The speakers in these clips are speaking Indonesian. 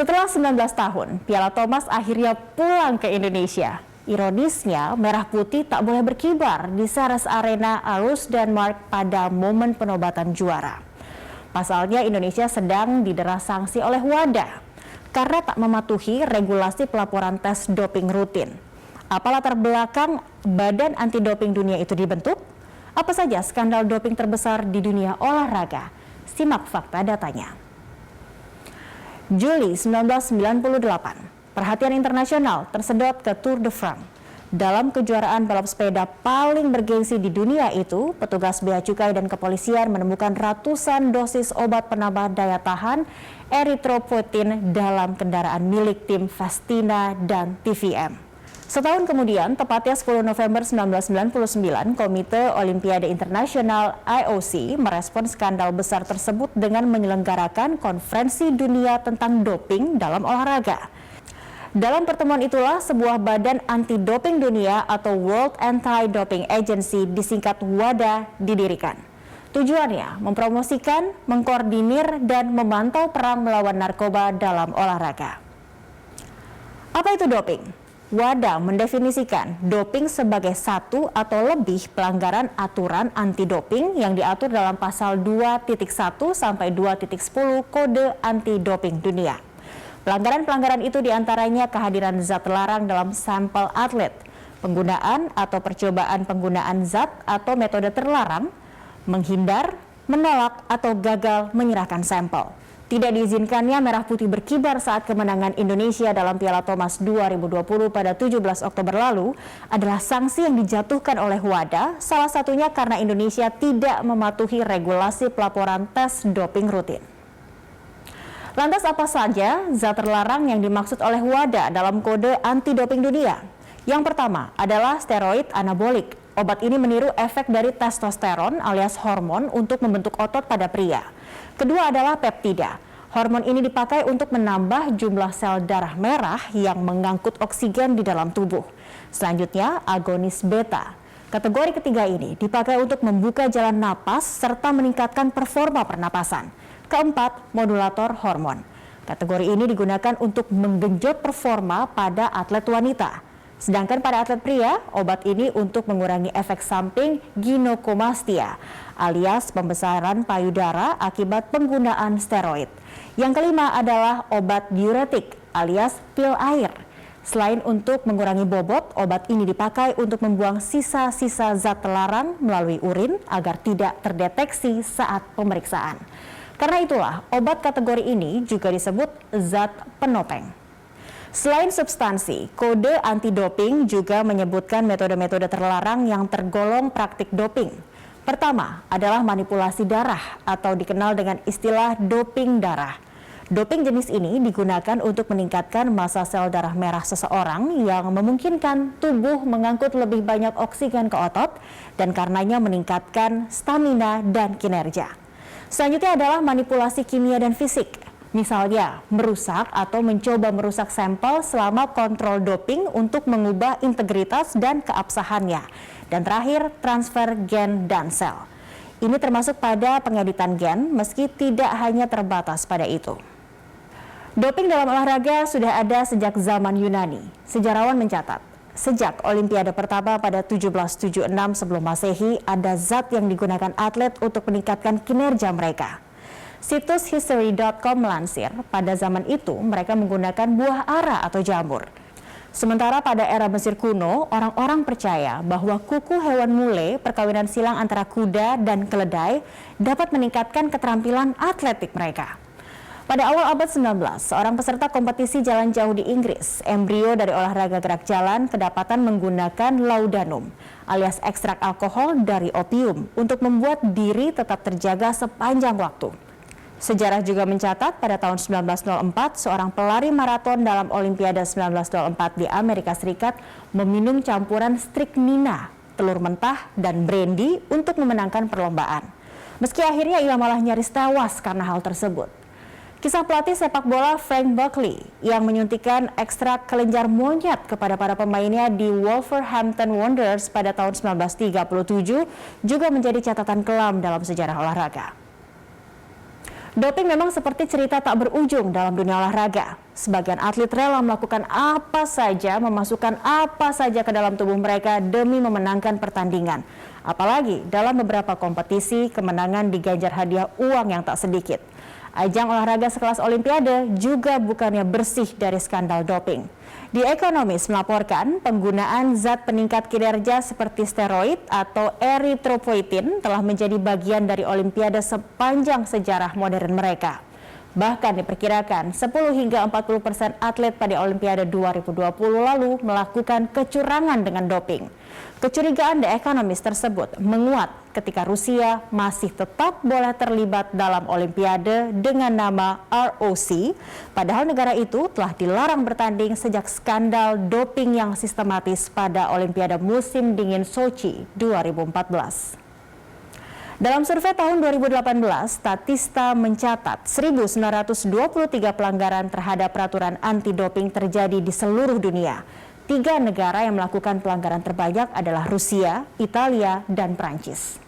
Setelah 19 tahun, Piala Thomas akhirnya pulang ke Indonesia. Ironisnya, Merah Putih tak boleh berkibar di Ceres Arena Aarhus, Denmark pada momen penobatan juara. Pasalnya Indonesia sedang didera sanksi oleh WADA karena tak mematuhi regulasi pelaporan tes doping rutin. Apa latar belakang Badan Anti Doping Dunia itu dibentuk? Apa saja skandal doping terbesar di dunia olahraga? Simak fakta datanya. Juli 1998, perhatian internasional tersedot ke Tour de France. Dalam kejuaraan balap sepeda paling bergengsi di dunia itu, petugas bea cukai dan kepolisian menemukan ratusan dosis obat penambah daya tahan eritropoetin dalam kendaraan milik tim Festina dan TVM. Setahun kemudian, tepatnya 10 November 1999, Komite Olimpiade Internasional IOC merespon skandal besar tersebut dengan menyelenggarakan konferensi dunia tentang doping dalam olahraga. Dalam pertemuan itulah sebuah badan anti-doping dunia atau World Anti-Doping Agency disingkat WADA didirikan. Tujuannya mempromosikan, mengkoordinir, dan memantau perang melawan narkoba dalam olahraga. Apa itu doping? WADA mendefinisikan doping sebagai satu atau lebih pelanggaran aturan anti-doping yang diatur dalam pasal 2.1 sampai 2.10 Kode Anti-Doping Dunia. Pelanggaran-pelanggaran itu diantaranya kehadiran zat terlarang dalam sampel atlet, penggunaan atau percobaan penggunaan zat atau metode terlarang, menghindar, menolak, atau gagal menyerahkan sampel. Tidak diizinkannya Merah Putih berkibar saat kemenangan Indonesia dalam Piala Thomas 2020 pada 17 Oktober lalu adalah sanksi yang dijatuhkan oleh WADA, salah satunya karena Indonesia tidak mematuhi regulasi pelaporan tes doping rutin. Lantas apa saja zat terlarang yang dimaksud oleh WADA dalam Kode Anti-Doping Dunia? Yang pertama adalah steroid anabolik. Obat ini meniru efek dari testosteron alias hormon untuk membentuk otot pada pria. Kedua adalah peptida. Hormon ini dipakai untuk menambah jumlah sel darah merah yang mengangkut oksigen di dalam tubuh. Selanjutnya, agonis beta. Kategori ketiga ini dipakai untuk membuka jalan napas serta meningkatkan performa pernapasan. Keempat, modulator hormon. Kategori ini digunakan untuk menggenjot performa pada atlet wanita. Sedangkan pada atlet pria, obat ini untuk mengurangi efek samping ginekomastia alias pembesaran payudara akibat penggunaan steroid. Yang kelima adalah obat diuretik alias pil air. Selain untuk mengurangi bobot, obat ini dipakai untuk membuang sisa-sisa zat terlarang melalui urin agar tidak terdeteksi saat pemeriksaan. Karena itulah, obat kategori ini juga disebut zat penopeng. Selain substansi, kode anti-doping juga menyebutkan metode-metode terlarang yang tergolong praktik doping. Pertama adalah manipulasi darah atau dikenal dengan istilah doping darah. Doping jenis ini digunakan untuk meningkatkan massa sel darah merah seseorang yang memungkinkan tubuh mengangkut lebih banyak oksigen ke otot dan karenanya meningkatkan stamina dan kinerja. Selanjutnya adalah manipulasi kimia dan fisik. Misalnya, merusak atau mencoba merusak sampel selama kontrol doping untuk mengubah integritas dan keabsahannya. Dan terakhir, transfer gen dan sel. Ini termasuk pada pengeditan gen meski tidak hanya terbatas pada itu. Doping dalam olahraga sudah ada sejak zaman Yunani. Sejarawan mencatat, sejak Olimpiade pertama pada 1776 sebelum Masehi, ada zat yang digunakan atlet untuk meningkatkan kinerja mereka. Situs history.com melansir, pada zaman itu mereka menggunakan buah ara atau jamur. Sementara pada era Mesir kuno, orang-orang percaya bahwa kuku hewan mule, perkawinan silang antara kuda dan keledai, dapat meningkatkan keterampilan atletik mereka. Pada awal abad 19, seorang peserta kompetisi jalan jauh di Inggris, embrio dari olahraga gerak jalan, kedapatan menggunakan laudanum, alias ekstrak alkohol dari opium, untuk membuat diri tetap terjaga sepanjang waktu. Sejarah juga mencatat pada tahun 1904, seorang pelari maraton dalam Olimpiade 1904 di Amerika Serikat meminum campuran strychnina, telur mentah, dan brandy untuk memenangkan perlombaan. Meski akhirnya ia malah nyaris tewas karena hal tersebut. Kisah pelatih sepak bola Frank Buckley yang menyuntikkan ekstrak kelenjar monyet kepada para pemainnya di Wolverhampton Wanderers pada tahun 1937 juga menjadi catatan kelam dalam sejarah olahraga. Doping memang seperti cerita tak berujung dalam dunia olahraga. Sebagian atlet rela melakukan apa saja, memasukkan apa saja ke dalam tubuh mereka demi memenangkan pertandingan. Apalagi dalam beberapa kompetisi, kemenangan diganjar hadiah uang yang tak sedikit. Ajang olahraga sekelas Olimpiade juga bukannya bersih dari skandal doping. The Economist melaporkan penggunaan zat peningkat kinerja seperti steroid atau eritropoietin telah menjadi bagian dari Olimpiade sepanjang sejarah modern mereka. Bahkan diperkirakan 10 hingga 40% atlet pada Olimpiade 2020 lalu melakukan kecurangan dengan doping. Kecurigaan The Economist tersebut menguat ketika Rusia masih tetap boleh terlibat dalam Olimpiade dengan nama ROC, padahal negara itu telah dilarang bertanding sejak skandal doping yang sistematis pada Olimpiade musim dingin Sochi 2014. Dalam survei tahun 2018, Statista mencatat 1.923 pelanggaran terhadap peraturan anti-doping terjadi di seluruh dunia. 3 negara yang melakukan pelanggaran terbanyak adalah Rusia, Italia, dan Prancis.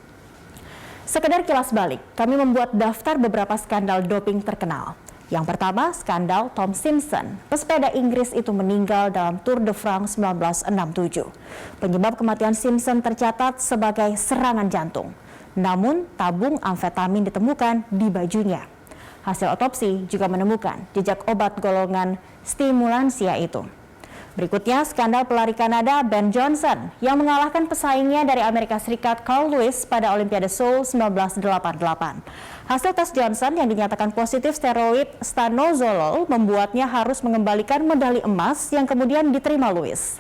Sekedar kilas balik, kami membuat daftar beberapa skandal doping terkenal. Yang pertama, skandal Tom Simpson. Pesepeda Inggris itu meninggal dalam Tour de France 1967. Penyebab kematian Simpson tercatat sebagai serangan jantung. Namun, tabung amfetamin ditemukan di bajunya. Hasil otopsi juga menemukan jejak obat golongan stimulansia itu. Berikutnya, skandal pelari Kanada Ben Johnson yang mengalahkan pesaingnya dari Amerika Serikat Carl Lewis pada Olimpiade Seoul 1988. Hasil tes Johnson yang dinyatakan positif steroid stanozolol membuatnya harus mengembalikan medali emas yang kemudian diterima Lewis.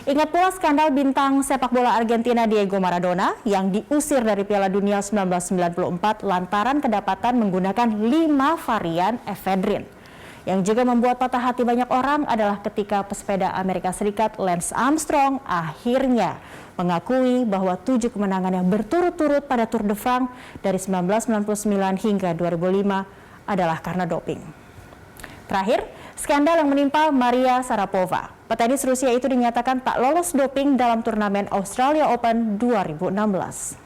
Ingat pula skandal bintang sepak bola Argentina Diego Maradona yang diusir dari Piala Dunia 1994 lantaran kedapatan menggunakan 5 varian efedrin. Yang juga membuat patah hati banyak orang adalah ketika pesepeda Amerika Serikat Lance Armstrong akhirnya mengakui bahwa 7 kemenangannya berturut-turut pada Tour de France dari 1999 hingga 2005 adalah karena doping. Terakhir, skandal yang menimpa Maria Sharapova. Petenis Rusia itu dinyatakan tak lolos doping dalam turnamen Australia Open 2016.